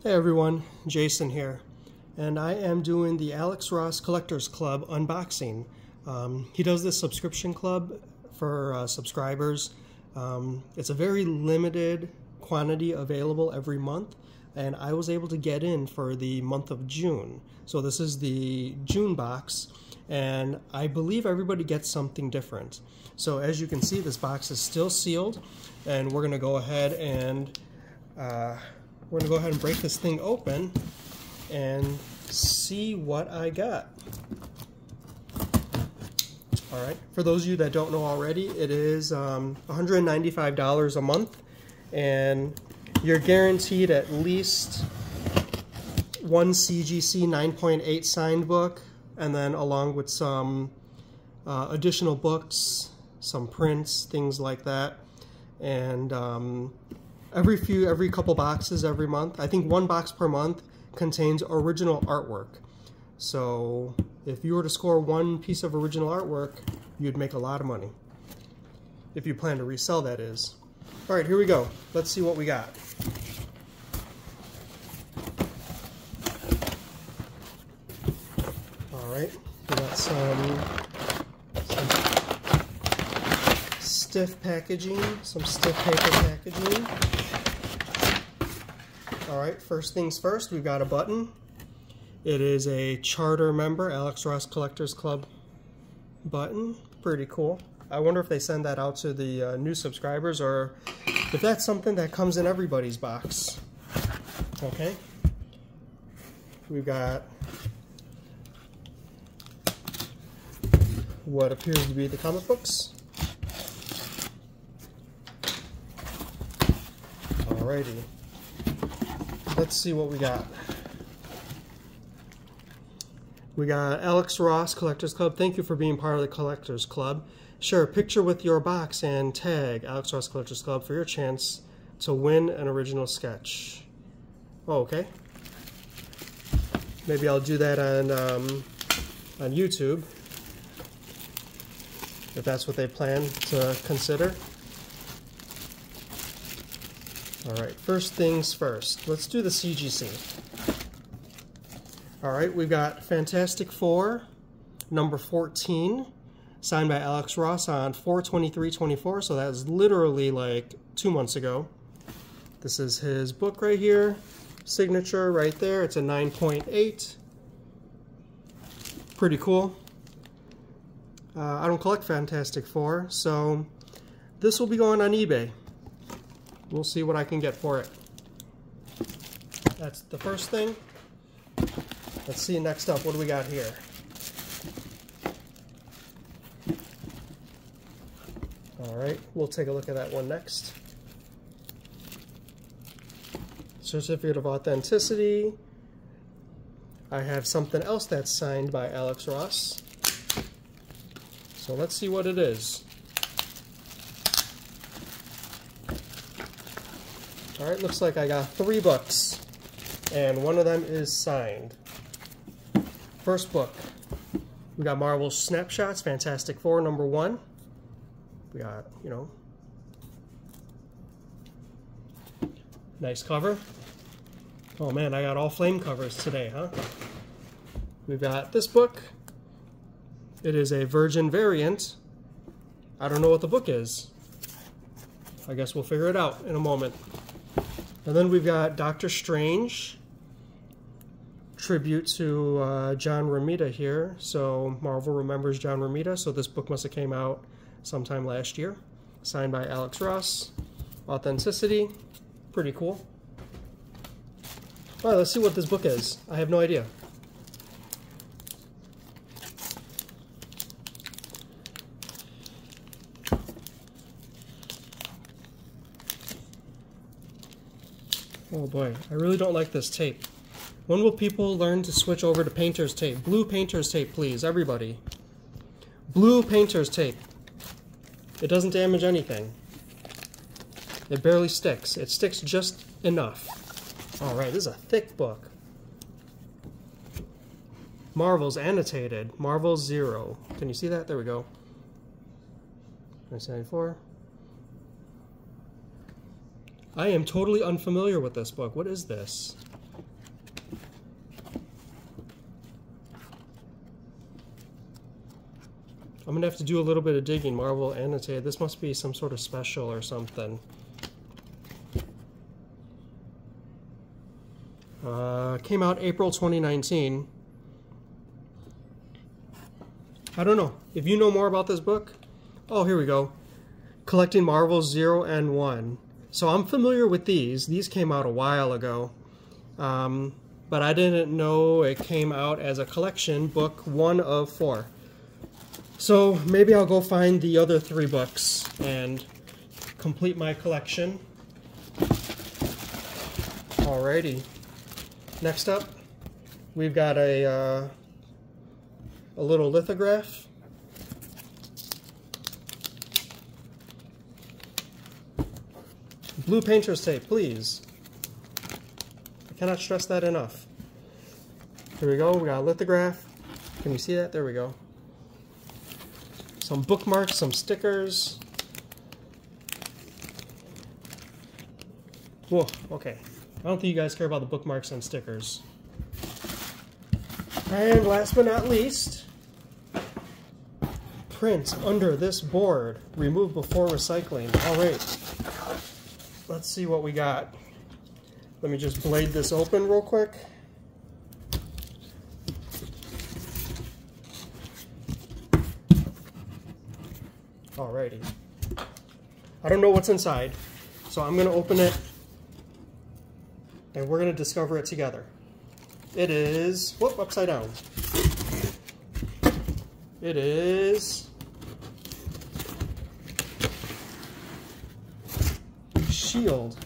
Hey everyone, Jason here, and I am doing the Alex Ross Collectors Club unboxing. He does this subscription club for subscribers. It's a very limited quantity available every month, and I was able to get in for the month of June. So this is the June box, and I believe everybody gets something different. So as you can see, this box is still sealed, and we're going to go ahead and break this thing open and see what I got. Alright, for those of you that don't know already, it is $195 a month, and you're guaranteed at least one CGC 9.8 signed book, and then along with some additional books, some prints, things like that. And every couple boxes every month, I think one box per month contains original artwork. So if you were to score one piece of original artwork, you'd make a lot of money. If you plan to resell, that is. All right, here we go. Let's see what we got. All right, we got some stiff packaging, some stiff paper packaging. All right, first things first, we've got a button. It is a charter member, Alex Ross Collectors Club button. Pretty cool. I wonder if they send that out to the new subscribers, or if that's something that comes in everybody's box. Okay. We've got what appears to be the comic books. Alrighty. Let's see what we got. We got Alex Ross Collectors Club. Thank you for being part of the Collectors Club. Share a picture with your box and tag Alex Ross Collectors Club for your chance to win an original sketch. Oh, okay. Maybe I'll do that on YouTube, if that's what they plan to consider. Alright, first things first. Let's do the CGC. Alright, we've got Fantastic Four, number 14, signed by Alex Ross on 4/23/24, so that is literally like 2 months ago. This is his book right here, signature right there. It's a 9.8. Pretty cool. I don't collect Fantastic Four, so this will be going on eBay. We'll see what I can get for it. That's the first thing. Let's see next up, what do we got here? Alright, we'll take a look at that one next. Certificate of Authenticity. I have something else that's signed by Alex Ross. So let's see what it is. Alright, looks like I got 3 books, and one of them is signed. First book, we got Marvel's Snapshots, Fantastic Four, number 1. We got, you know, nice cover. Oh man, I got all flame covers today, huh? We've got this book. It is a Virgin variant. I don't know what the book is. I guess we'll figure it out in a moment. And then we've got Doctor Strange, tribute to John Romita here. So Marvel remembers John Romita, so this book must have came out sometime last year. Signed by Alex Ross. Authenticity, pretty cool. All right, let's see what this book is. I have no idea. Oh boy, I really don't like this tape. When will people learn to switch over to painter's tape? Blue painter's tape, please, everybody. Blue painter's tape. It doesn't damage anything. It barely sticks. It sticks just enough. Alright, this is a thick book. Marvel's annotated. Marvel 0. Can you see that? There we go. 1994. I am totally unfamiliar with this book. What is this? I'm gonna have to do a little bit of digging. Marvel annotated. This must be some sort of special or something. Came out April 2019. I don't know. If you know more about this book, oh, here we go. Collecting Marvel's 0 and 1. So I'm familiar with these. These came out a while ago. But I didn't know it came out as a collection, book 1 of 4. So maybe I'll go find the other 3 books and complete my collection. Alrighty. Next up, we've got a little lithograph. Blue painter's tape, please. I cannot stress that enough. Here we go, we got a lithograph. Can you see that? There we go. Some bookmarks, some stickers. Whoa, okay. I don't think you guys care about the bookmarks and stickers. And last but not least, print under this board. Remove before recycling. All right. Let's see what we got. Let me just blade this open real quick. Alrighty. I don't know what's inside, so I'm going to open it and we're going to discover it together. It is, whoop, upside down. It is Shield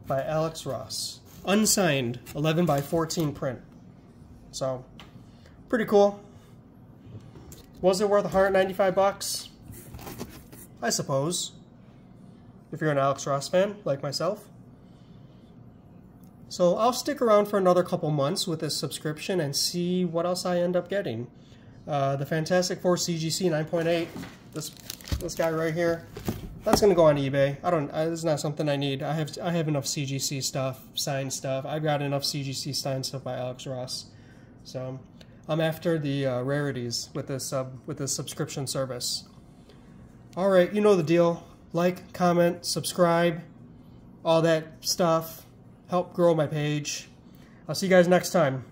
by Alex Ross. Unsigned, 11 by 14 print. So, pretty cool. Was it worth 195 bucks? I suppose, if you're an Alex Ross fan like myself. So I'll stick around for another couple months with this subscription and see what else I end up getting. The Fantastic Four CGC 9.8, this guy right here, that's gonna go on eBay. It's not something I need. I have enough CGC stuff, signed stuff. I've got enough CGC signed stuff by Alex Ross. So I'm after the rarities with this subscription service. All right, you know the deal. Like, comment, subscribe, all that stuff. Help grow my page. I'll see you guys next time.